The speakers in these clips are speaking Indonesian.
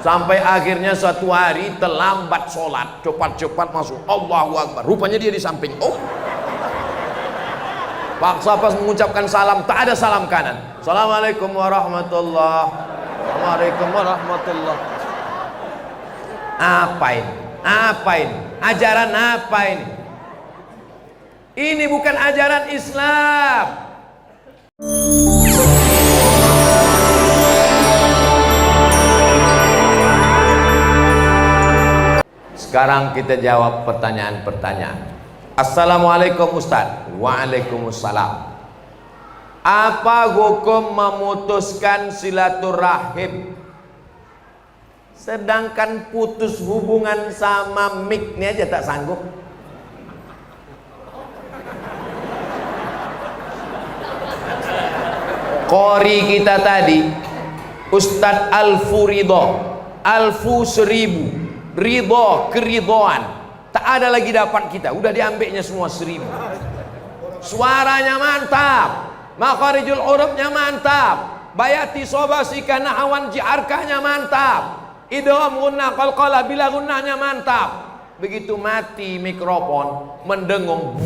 Sampai akhirnya suatu hari terlambat sholat, cepat-cepat masuk, Allahu Akbar, rupanya dia di samping. Oh, paksa pas mengucapkan salam, tak ada salam kanan. Assalamualaikum warahmatullahi wabarakatuh. Waalaikumsalam warahmatullahi wabarakatuh. Apa ini? Ajaran apa ini? Ini bukan ajaran Islam. Sekarang kita jawab pertanyaan-pertanyaan. Assalamualaikum Ustaz. Waalaikumsalam. Apa hukum memutuskan silaturahim? Sedangkan putus hubungan sama mik ini aja tak sanggup. Qori kita tadi Ustadz Alfu seribu, ridho keridhoan, tak ada lagi dapat kita, udah diambilnya semua 1000. Suaranya mantap, makharijul hurufnya mantap, bayati sobasika nahawan jiarkanya mantap, idham gunnah qalqala bila gunnahnya mantap. Begitu mati mikrofon mendengung,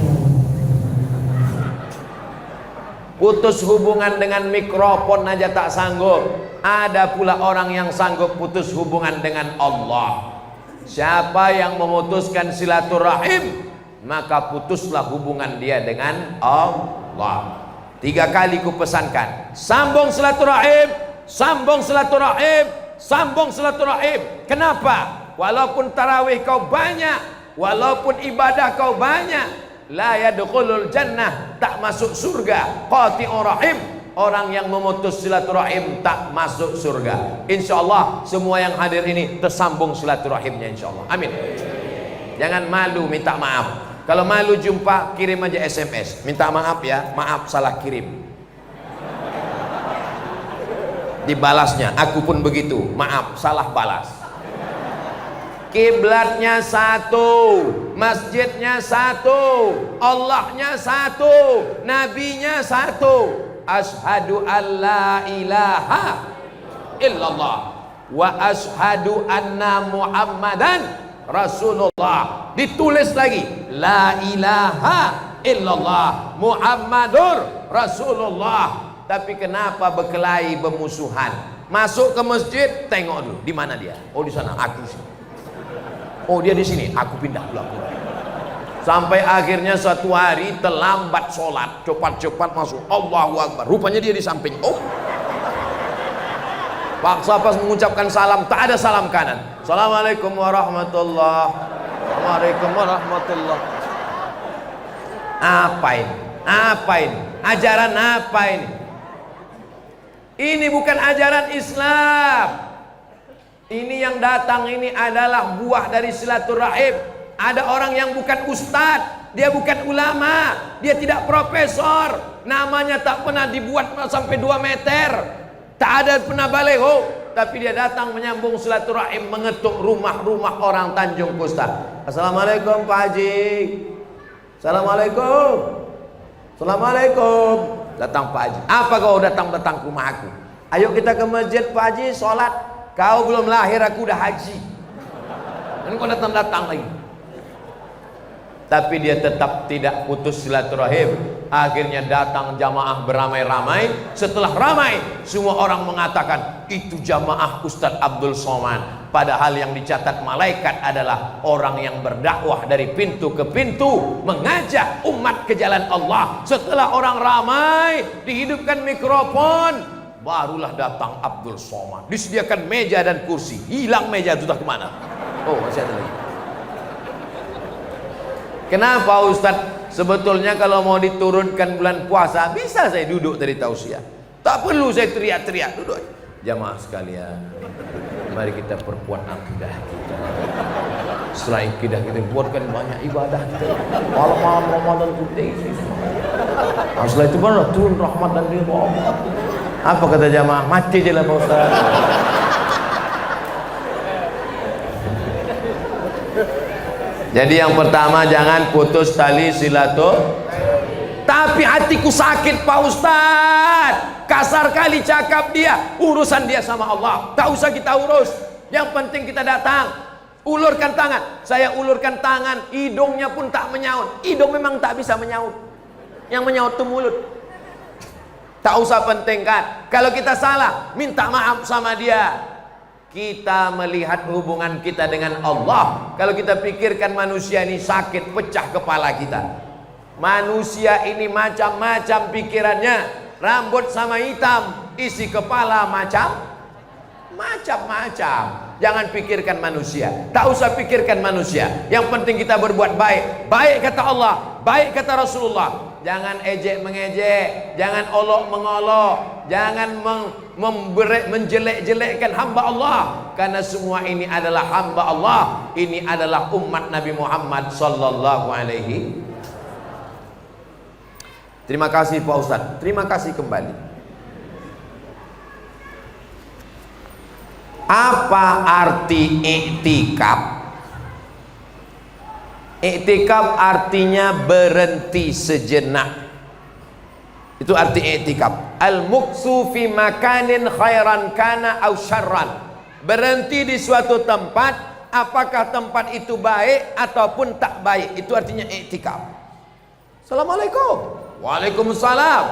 putus hubungan dengan mikrofon aja tak sanggup. Ada pula orang yang sanggup putus hubungan dengan Allah. Siapa yang memutuskan silaturahim, maka putuslah hubungan dia dengan Allah. 3 kali ku pesankan, sambung silaturahim, sambung silaturahim, sambung silaturahim. Kenapa? Walaupun tarawih kau banyak, walaupun ibadah kau banyak, la yadkhulul jannah, tak masuk surga. Qati'ur rahim, orang yang memutus silaturahim tak masuk surga. Insyaallah semua yang hadir ini tersambung silaturahimnya insyaallah. Amin. Jangan malu minta maaf. Kalau malu jumpa kirim aja SMS. Minta maaf ya, maaf salah kirim. Dibalasnya, aku pun begitu, maaf salah balas. Kiblatnya satu, masjidnya satu, Allahnya satu, nabinya satu. Ashadu an la ilaha illallah wa ashadu anna Muhammadan Rasulullah. Ditulis lagi, la ilaha illallah Muhammadur Rasulullah. Tapi kenapa berkelahi bermusuhan? Masuk ke masjid, tengok dulu di mana dia. Oh di sana, aku sini. Oh dia di sini, aku pindah dulu. Sampai akhirnya suatu hari terlambat sholat, cepat-cepat masuk, Allahu Akbar, rupanya dia di samping. Oh, paksa pas mengucapkan salam, tak ada salam kanan. Assalamualaikum warahmatullahi wabarakatuh. Waalaikumsalam warahmatullahi wabarakatuh. Apa ini? Apa ini? Ajaran apa ini? Ini bukan ajaran Islam. Ini yang datang ini adalah buah dari silaturahim. Ada orang yang bukan ustadz, dia bukan ulama, dia tidak profesor, namanya tak pernah dibuat sampai 2 meter, tak ada pernah baleho, tapi dia datang menyambung silaturahim, mengetuk rumah-rumah orang Tanjung Kustan. Assalamualaikum Pak Haji. Assalamualaikum. Assalamualaikum. Datang Pak Haji. Apa kau datang-datang ke rumah aku? Ayo kita ke masjid Pak Haji, sholat. Kau belum lahir, aku udah haji. Dan kau datang-datang lagi. Tapi dia tetap tidak putus silaturahim. Akhirnya datang jamaah beramai-ramai. Setelah ramai, semua orang mengatakan itu jamaah Ustadz Abdul Somad. Padahal yang dicatat malaikat adalah orang yang berdakwah dari pintu ke pintu, mengajak umat ke jalan Allah. Setelah orang ramai, dihidupkan mikrofon, barulah datang Abdul Somad. Disediakan meja dan kursi. Hilang meja, sudah kemana? Oh masih ada lagi. Kenapa Ustadz? Sebetulnya kalau mau diturunkan bulan puasa, bisa saya duduk dari tausiah. Tak perlu saya teriak-teriak, duduk. Jamaah sekalian, mari kita perkuat akidah kita. Setelah akidah kita buatkan banyak ibadah kita. Malam-malam Ramadan kita isi semua. Nah, setelah itu baru turun rahmat dan ridha Allah. Apa kata jamaah? Mati je lah Pak Ustaz. Jadi yang pertama, jangan putus tali silaturahim. Tapi hatiku sakit Pak Ustaz, kasar kali cakap dia, urusan dia sama Allah, tak usah kita urus. Yang penting kita datang, ulurkan tangan. Saya ulurkan tangan, hidungnya pun tak menyaut. Hidung memang tak bisa menyaut. Yang menyaut itu mulut. Tak usah pentingkan. Kalau kita salah, minta maaf sama dia. Kita melihat hubungan kita dengan Allah. Kalau kita pikirkan manusia ini sakit, pecah kepala kita. Manusia ini macam-macam pikirannya. Rambut sama hitam, isi kepala macam-macam. Jangan pikirkan manusia. Tak usah pikirkan manusia. Yang penting kita berbuat baik. Baik kata Allah, baik kata Rasulullah. Jangan ejek mengejek, jangan olok mengolok, jangan menjelek-jelekkan hamba Allah. Karena semua ini adalah hamba Allah. Ini adalah umat Nabi Muhammad sallallahu alaihi. Terima kasih Pak Ustadz. Terima kasih kembali. Apa arti iktikaf? Iktikaf artinya berhenti sejenak. Itu arti iktikaf. Al-muksu fi makanin khairan kana aw syarran. Berhenti di suatu tempat, apakah tempat itu baik ataupun tak baik. Itu artinya iktikaf. Assalamualaikum. Waalaikumsalam.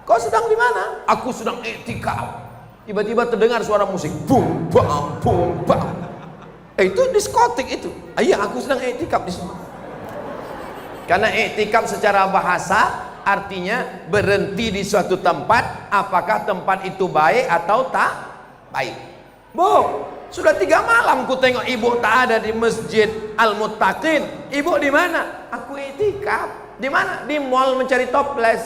Kau sedang di mana? Aku sedang iktikaf. Tiba-tiba terdengar suara musik. Bum bam bum bam. Itu diskotik itu. Iya, aku sedang iktikaf di sini. Karena iktikaf secara bahasa artinya berhenti di suatu tempat, apakah tempat itu baik atau tak baik. Bu, sudah 3 malam ku tengok ibu tak ada di Masjid Al-Muttaqin. Ibu di mana? Aku iktikaf. Di mana? Di mall mencari toples.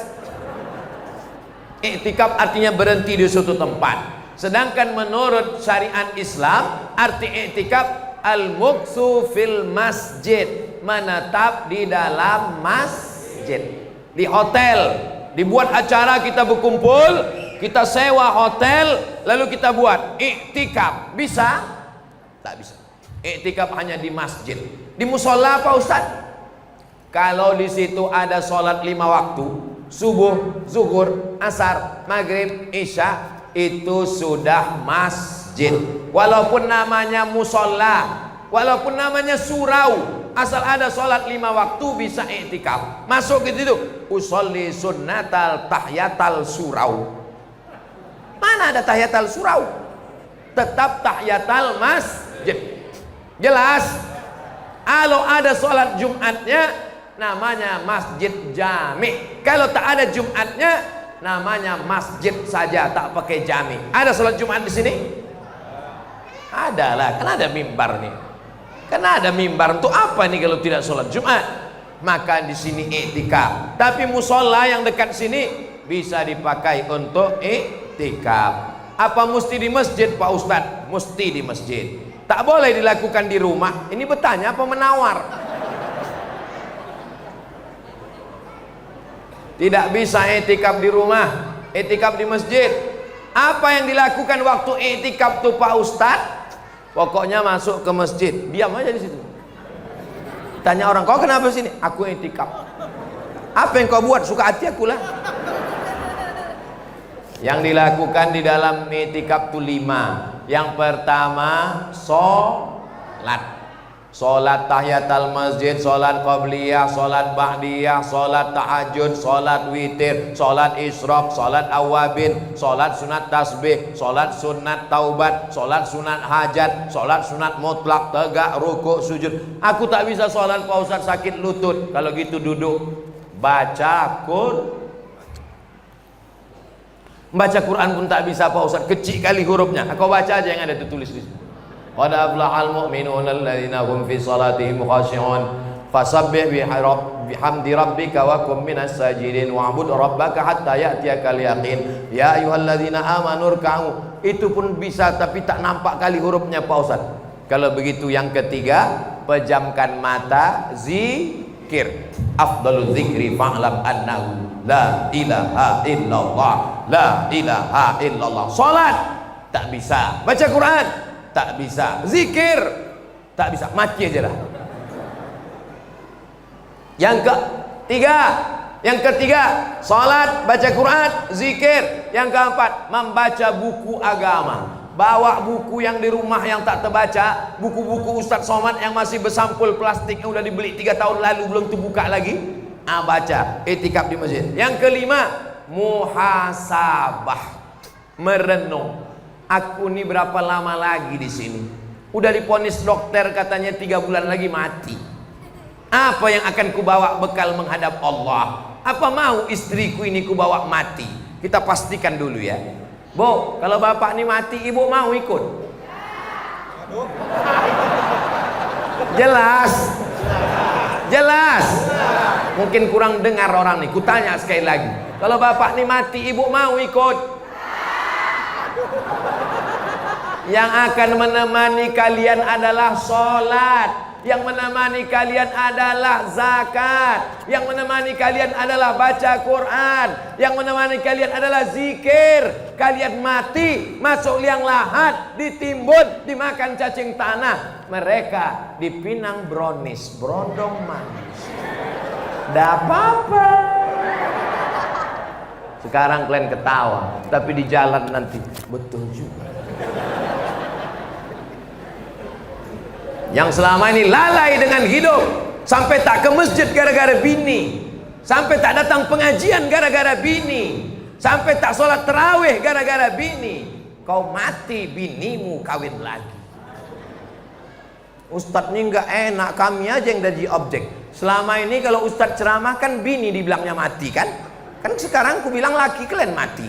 Iktikaf artinya berhenti di suatu tempat. Sedangkan menurut syariat Islam, arti iktikaf al-muksu fil masjid, menetap di dalam masjid. Di hotel dibuat acara, kita berkumpul, kita sewa hotel, lalu kita buat iktikaf. Bisa? Tak bisa. Iktikaf hanya di masjid. Di musola Pak Ustaz? Kalau di situ ada sholat 5 waktu, subuh, zuhur, asar, maghrib, isya, itu sudah masjid. Walaupun namanya musola, walaupun namanya surau, asal ada sholat 5 waktu bisa iktikaf. Masuk ke situ, usolli sunnatal tahyatal surau. Mana ada tahyatal surau? Tetap tahyatal masjid. Jelas? Kalau ada sholat Jumatnya, namanya masjid jami. Kalau tak ada Jumatnya, namanya masjid saja, tak pakai jami. Ada sholat Jumat di sini? Ada lah, kan ada mimbar nih. Kan ada mimbar, untuk apa nih kalau tidak sholat Jumat? Maka di sini iktikaf. Tapi musola yang dekat sini bisa dipakai untuk iktikaf. Apa mesti di masjid Pak Ustadz? Mesti di masjid. Tak boleh dilakukan di rumah. Ini bertanya apa menawar? Tidak bisa iktikaf di rumah, iktikaf di masjid. Apa yang dilakukan waktu iktikaf tuh Pak Ustadz? Pokoknya masuk ke masjid, diam aja di situ. Tanya orang, kau kenapa sini? Aku iktikaf. Apa yang kau buat? Suka hati aku lah. Yang dilakukan di dalam iktikaf tuh 5. Yang pertama, sholat. Sholat tahiyatul masjid, sholat qabliyah, sholat ba'diyah, sholat tahajud, sholat witir, sholat isyraq, sholat awabin, sholat sunat tasbih, sholat sunat taubat, sholat sunat hajat, sholat sunat mutlak, tegak, rukuk, sujud. Aku tak bisa sholat Pak Ustaz, sakit lutut. Kalau gitu duduk, baca Baca Quran pun tak bisa Pak Ustaz, kecil kali hurufnya. Aku baca aja yang ada tertulis di sini. Qad aflahal mu'minuna alladzina hum fi salatihim khashi'un fasabbih bihamdi rabbika wa kum minas sajidin wa'bud rabbaka hatta ya'tiyakal yaqin ya ayyuhalladzina amanu rka'u. Itu pun bisa tapi tak nampak kali hurufnya Pak Ustaz. Kalau begitu yang ketiga, pejamkan mata, zikir. Afdalul zikri fa'lam annahu la ilaha illallah, la ilaha illallah. Salat tak bisa, baca Quran tak bisa, zikir tak bisa, mati aja lah. Yang ketiga, salat, baca Quran, zikir. Yang keempat, membaca buku agama. bawa buku yang di rumah yang tak terbaca, buku-buku Ustadz Somad yang masih bersampul plastik yang udah dibeli 3 tahun lalu belum terbuka lagi, baca, itikaf di masjid. Yang kelima, muhasabah, merenung. Aku ini berapa lama lagi di sini? Udah diponis dokter katanya 3 bulan lagi mati. Apa yang akan kubawa bekal menghadap Allah? Apa mau istriku ini kubawa mati? Kita pastikan dulu ya. Bu, kalau bapak ini mati, ibu mau ikut? Jelas? Jelas? Mungkin kurang dengar orang nih, kutanya sekali lagi. Kalau bapak ini mati, ibu mau ikut? Yang akan menemani kalian adalah sholat, yang menemani kalian adalah zakat, yang menemani kalian adalah baca Quran, yang menemani kalian adalah zikir. Kalian mati, masuk liang lahat, ditimbun, dimakan cacing tanah. Mereka dipinang brownies, brondong manis. Nggak apa-apa. Sekarang kalian ketawa, tapi di jalan nanti betul juga. Yang selama ini lalai dengan hidup, sampai tak ke masjid gara-gara bini, sampai tak datang pengajian gara-gara bini, sampai tak sholat terawih gara-gara bini. Kau mati, binimu kawin lagi. Ustadz ini nggak enak, kami aja yang jadi objek. Selama ini kalau ustadz ceramah kan bini dibilangnya mati kan? Kan sekarang ku bilang laki kalian mati.